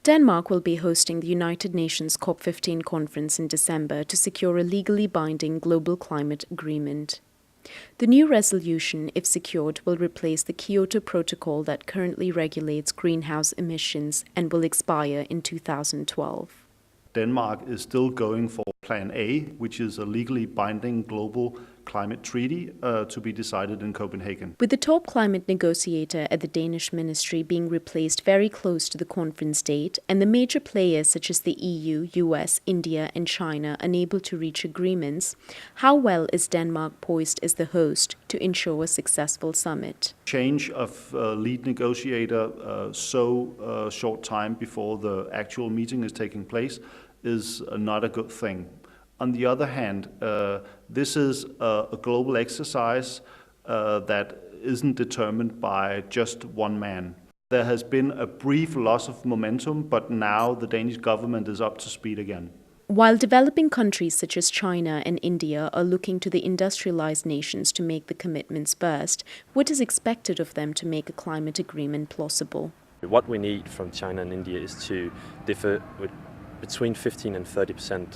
Denmark will be hosting the United Nations COP15 conference in December to secure a legally binding global climate agreement. The new resolution, if secured, will replace the Kyoto Protocol that currently regulates greenhouse emissions and will expire in 2012. Denmark is still going for Plan A, which is a legally binding global climate treaty to be decided in Copenhagen. With the top climate negotiator at the Danish ministry being replaced very close to the conference date, and the major players such as the EU, US, India and China unable to reach agreements, how well is Denmark poised as the host to ensure a successful summit? Change of lead negotiator so short time before the actual meeting is taking place is not a good thing. On the other hand, this is a global exercise that isn't determined by just one man. There has been a brief loss of momentum, but now the Danish government is up to speed again. While developing countries such as China and India are looking to the industrialized nations to make the commitments first, what is expected of them to make a climate agreement plausible? What we need from China and India is to differ with between 15 and 30%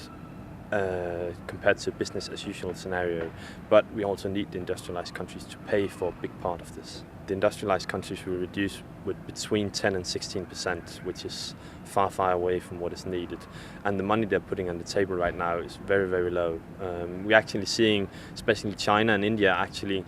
compared to business as usual scenario, but we also need the industrialized countries to pay for a big part of this. The industrialized countries will reduce with between 10 and 16%, which is far, far away from what is needed. And the money they're putting on the table right now is very, very low. We're actually seeing, especially China and India, actually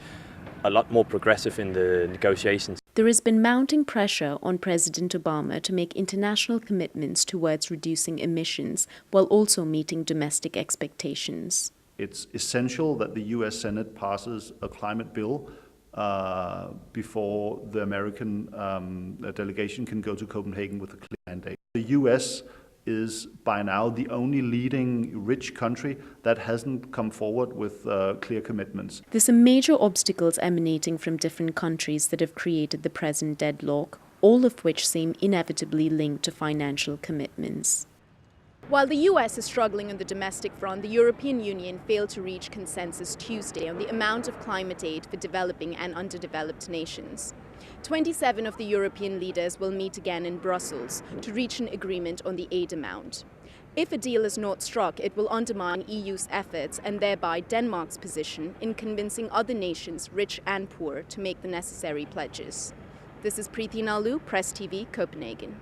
a lot more progressive in the negotiations. There has been mounting pressure on President Obama to make international commitments towards reducing emissions while also meeting domestic expectations. It's essential that the US Senate passes a climate bill before the American delegation can go to Copenhagen with a clear mandate. The US is by now the only leading rich country that hasn't come forward with clear commitments. There's some major obstacles emanating from different countries that have created the present deadlock, all of which seem inevitably linked to financial commitments. While the US is struggling on the domestic front, the European Union failed to reach consensus Tuesday on the amount of climate aid for developing and underdeveloped nations. 27 of the European leaders will meet again in Brussels to reach an agreement on the aid amount. If a deal is not struck, it will undermine EU's efforts and thereby Denmark's position in convincing other nations, rich and poor, to make the necessary pledges. This is Preeti Nalu, Press TV, Copenhagen.